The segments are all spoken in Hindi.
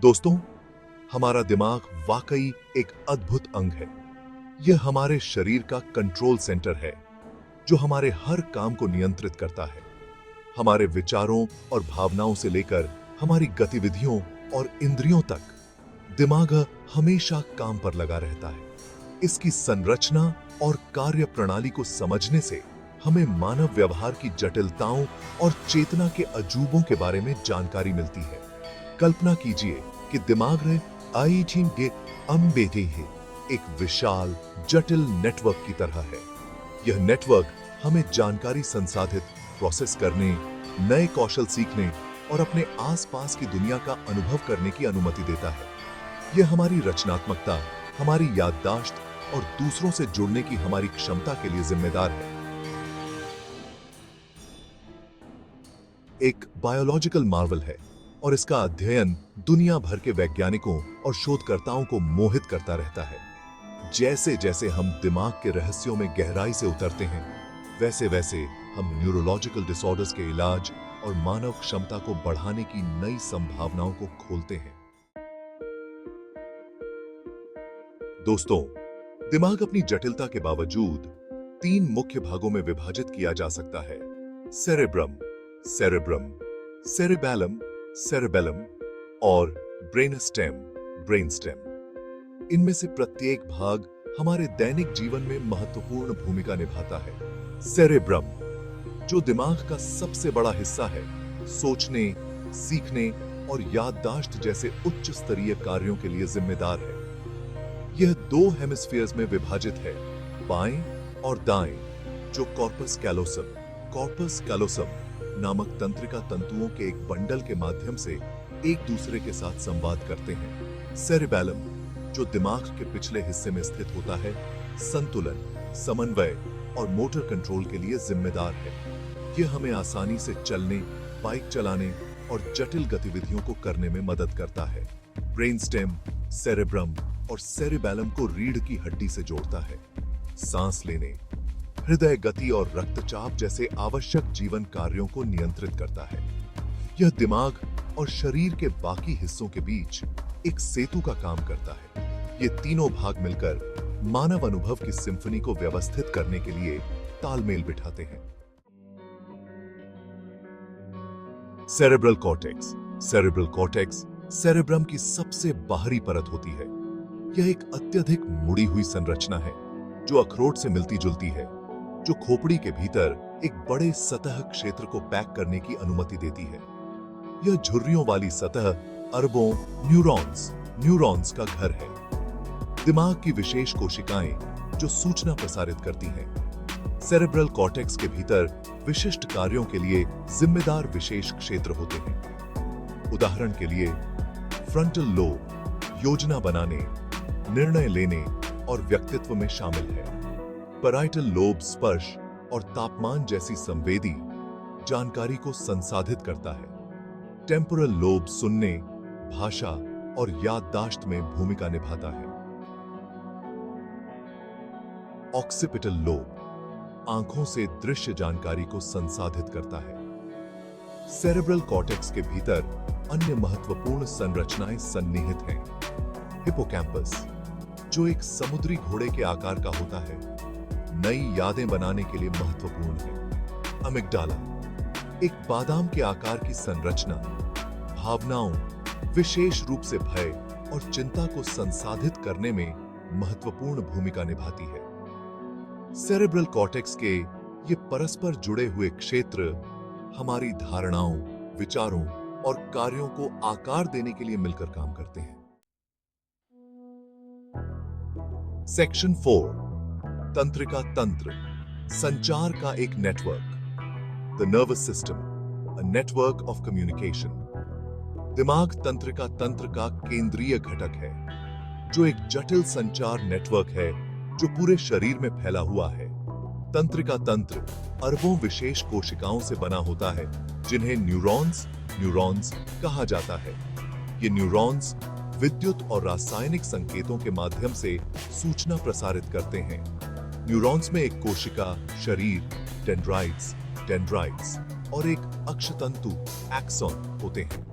दोस्तों, हमारा दिमाग वाकई एक अद्भुत अंग है। यह हमारे शरीर का कंट्रोल सेंटर है, जो हमारे हर काम को नियंत्रित करता है। हमारे विचारों और भावनाओं से लेकर हमारी गतिविधियों और इंद्रियों तक दिमाग हमेशा काम पर लगा रहता है। इसकी संरचना और कार्य प्रणाली को समझने से हमें मानव व्यवहार की जटिलताओं और चेतना के अजूबों के बारे में जानकारी मिलती है। कल्पना कीजिए कि दिमाग रे आईठिंगे अम्बेटे है एक विशाल जटिल नेटवर्क की तरह है। यह नेटवर्क हमें जानकारी संसाधित, प्रोसेस करने, नए कौशल सीखने और अपने आसपास की दुनिया का अनुभव करने की अनुमति देता है। यह हमारी रचनात्मकता, हमारी याददाश्त और दूसरों से जुड़ने की हमारी क्षमता के लिए जिम्मेदार है। एक बायोलॉजिकल मार्वल है और इसका अध्ययन दुनिया भर के वैज्ञानिकों और शोधकर्ताओं को मोहित करता रहता है। जैसे जैसे हम दिमाग के रहस्यों में गहराई से उतरते हैं, वैसे वैसे हम न्यूरोलॉजिकल डिसऑर्डर्स के इलाज और मानव क्षमता को बढ़ाने की नई संभावनाओं को खोलते हैं। दोस्तों, दिमाग अपनी जटिलता के बावजूद 3 मुख्य भागों में विभाजित किया जा सकता है: सेरेब्रम, सेरेब्रम, सेरेबैलम, सेरेबेलम और ब्रेनस्टेम, ब्रेनस्टेम। इनमें से प्रत्येक भाग हमारे दैनिक जीवन में महत्वपूर्ण भूमिका निभाता है। सेरेब्रम, जो दिमाग का सबसे बड़ा हिस्सा है, सोचने, सीखने और याददाश्त जैसे उच्च स्तरीय कार्यों के लिए जिम्मेदार है। यह 2 हेमिस्फीयर्स में विभाजित है, बाएं और दाएं, जो कॉर्पस कैलोसम नामक तंत्रिका तंतुओं के एक बंडल के माध्यम से एक दूसरे के साथ संवाद करते हैं। सेरेबैलम, जो दिमाग के पिछले हिस्से में स्थित होता है, संतुलन, समन्वय और मोटर कंट्रोल के लिए जिम्मेदार है। यह हमें आसानी से चलने, बाइक चलाने और जटिल गतिविधियों को करने में मदद करता है। ब्रेनस्टेम, सेरेब्रम और सेरेबैलम को रीढ़ की हड्डी से जोड़ता है। सांस लेने, हृदय गति और रक्तचाप जैसे आवश्यक जीवन कार्यों को नियंत्रित करता है। यह दिमाग और शरीर के बाकी हिस्सों के बीच एक सेतु का काम करता है। ये तीनों भाग मिलकर मानव अनुभव की सिम्फनी को व्यवस्थित करने के लिए तालमेल बिठाते हैं। Cerebral cortex. Cerebral cortex cerebrum की सबसे बाहरी परत होती है। यह एक अत्यधिक मुड़ी हुई संरचना है जो अखरोट से मिलती जुलती है, जो खोपड़ी के भीतर एक बड़े सतह क्षेत्र को पैक करने की अनुमति देती है। यह झुर्रियों वाली सतह अरबों न्यूरॉन्स का घर है। दिमाग की विशेष कोशिकाएं जो सूचना प्रसारित करती हैं। सेरेब्रल कॉर्टेक्स के भीतर विशिष्ट कार्यों के लिए जिम्मेदार विशेष क्षेत्र होते हैं। उदाहरण के लिए फ्रंटल लोब योजना बनाने, निर्णय लेने और व्यक्तित्व में शामिल है। पैराइटल लोब स्पर्श और तापमान जैसी संवेदी जानकारी को संसाधित करता है। टेम्पोरल लोब सुनने, भाषा और याददाश्त में भूमिका निभाता है। ऑक्सिपिटल लोब आंखों से दृश्य जानकारी को संसाधित करता है। सेरेब्रल कॉर्टेक्स के भीतर अन्य महत्वपूर्ण संरचनाएं सन्निहित हैं। हिपोकैम्पस, जो एक समुद्री घोड़े के आकार का होता है, नई यादें बनाने के लिए महत्वपूर्ण है। अमिग्डाला, एक बादाम के आकार की संरचना, भावनाओं, विशेष रूप से भय और चिंता को संसाधित करने में महत्वपूर्ण भूमिका निभाती है। सेरेब्रल कॉर्टेक्स के ये परस्पर जुड़े हुए क्षेत्र हमारी धारणाओं, विचारों और कार्यों को आकार देने के लिए मिलकर काम करते हैं। सेक्शन 4, तंत्रिका तंत्र, संचार का एक network. The nervous system, a network of communication. दिमाग तंत्रिका तंत्र का केंद्रीय घटक है, जो एक जटिल संचार नेटवर्क है जो पूरे शरीर में फैला हुआ है। तंत्रिका तंत्र अरबों विशेष कोशिकाओं से बना होता है, जिन्हें न्यूरॉन्स कहा जाता है। ये न्यूरॉन्स विद्युत और रासायनिक संकेतों के माध्यम से सूचना प्रसारित करते हैं। न्यूरॉन्स में एक कोशिका, शरीर, डेंड्राइट्स और एक अक्षतंतु एक्सॉन होते हैं।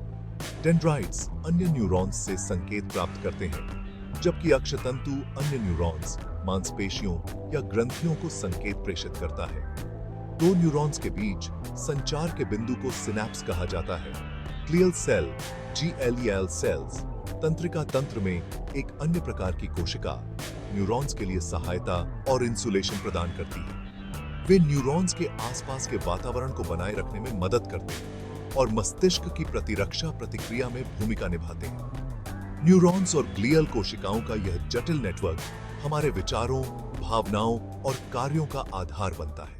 डेंड्राइट्स अन्य न्यूरॉन्स से संकेत प्राप्त करते हैं, जबकि अक्षतंतु अन्य न्यूरॉन्स, मांसपेशियों या ग्रंथियों को संकेत प्रेषित करता है। दो न्यूरॉन्स के बीच संचार के बिंदु को सिनैप्स कहा जाता है। ग्लियल सेल, GLEL सेल्स, तंत्रिका तंत्र में एक अन्य प्रकार की कोशिका न्यूरॉन्स के लिए सहायता और इंसुलेशन प्रदान करती है। वे न्यूरॉन्स के आसपास के वातावरण को बनाए रखने में मदद करते हैं और मस्तिष्क की प्रतिरक्षा प्रतिक्रिया में भूमिका निभाते हैं। न्यूरॉन्स और ग्लियल कोशिकाओं का यह जटिल नेटवर्क हमारे विचारों, भावनाओं और कार्यों का आधार बनता है।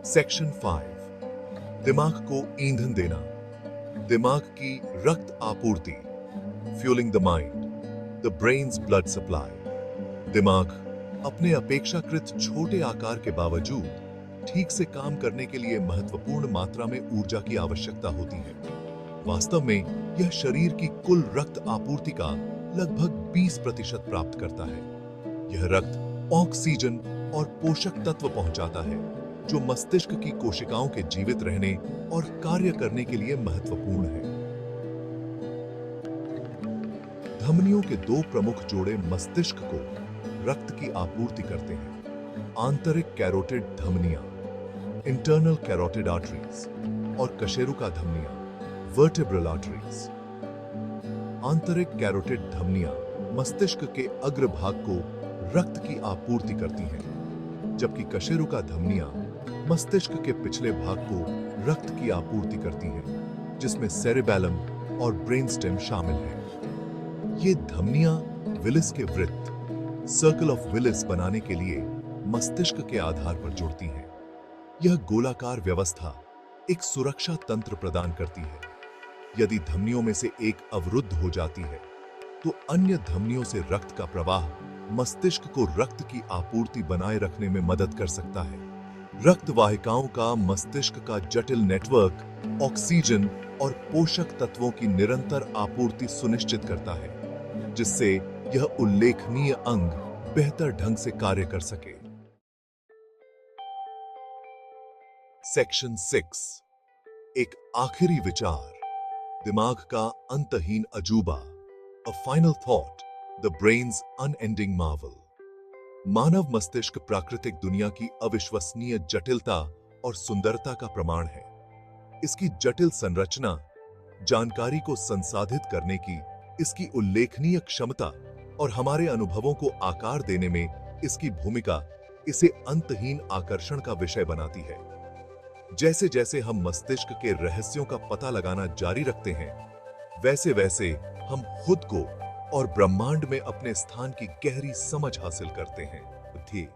सेक्शन 5, दिमाग को ईंधन देना। दिमाग की रक्त आपूर्ति, fuelling the mind, the brains blood supply. दिमाग अपने अपेक्षाकृत छोटे आकार के बावजूद ठीक से काम करने के लिए महत्वपूर्ण मात्रा में ऊर्जा की आवश्यकता होती है। वास्तव में यह शरीर की कुल रक्त आपूर्ति का लगभग 20% प्राप्त करता है। यह रक्त ऑक्सीजन और पोषक तत्व पहुंचाता है जो मस्तिष्क की कोशिकाओं के जीवित रहने और कार्य करने के लिए महत्वपूर्ण है। धमनियों के दो प्रमुख जोड़े मस्तिष्क को रक्त की आपूर्ति करते हैं। आंतरिक कैरोटिड धमनियां, इंटरनल कैरोटिड आर्टरीज, और कशेरुका धमनियां, वर्टेब्रल आर्टरीज। आंतरिक कैरोटिड धमनियां मस्तिष्क के अग्रभाग को रक्त की आपूर्ति करती हैं, जबकि कशेरुका धमनियां मस्तिष्क के पिछले भाग को रक्त की आपूर्ति करती हैं, जिसमें सेरेबैलम और ब्रेनस्टेम शामिल है। ये धमनियां विलिस के वृत्त, सर्कल ऑफ विलिस बनाने के लिए मस्तिष्क के आधार पर जुड़ती हैं। यह गोलाकार व्यवस्था एक सुरक्षा तंत्र प्रदान करती है। यदि धमनियों में से एक अवरुद्ध हो जाती है, तो अन्य धमनियों से रक्त का प्रवाह मस्तिष्क को रक्त की आपूर्ति बनाए रखने में मदद कर सकता है। रक्त वाहिकाओं का मस्तिष्क का जटिल नेटवर्क ऑक्सीजन और पोषक तत्वों की निरंतर आपूर्ति सुनिश्चित करता है, जिससे यह उल्लेखनीय अंग बेहतर ढंग से कार्य कर सके। सेक्शन 6, एक आखिरी विचार, दिमाग का अंतहीन अजूबा, a final thought, the brain's unending marvel. मानव मस्तिष्क प्राकृतिक दुनिया की अविश्वसनीय जटिलता और सुंदरता का प्रमाण है। इसकी जटिल संरचना, जानकारी को संसाधित करने की इसकी उल्लेखनीय क्षमता और हमारे अनुभवों को आकार देने में इसकी भूमिका इसे अंतहीन आकर्षण का विषय बनाती है। जैसे जैसे हम मस्तिष्क के रहस्यों का पता लगाना जारी रखते हैं, वैसे वैसे हम खुद को और ब्रह्मांड में अपने स्थान की गहरी समझ हासिल करते हैं। ठीक।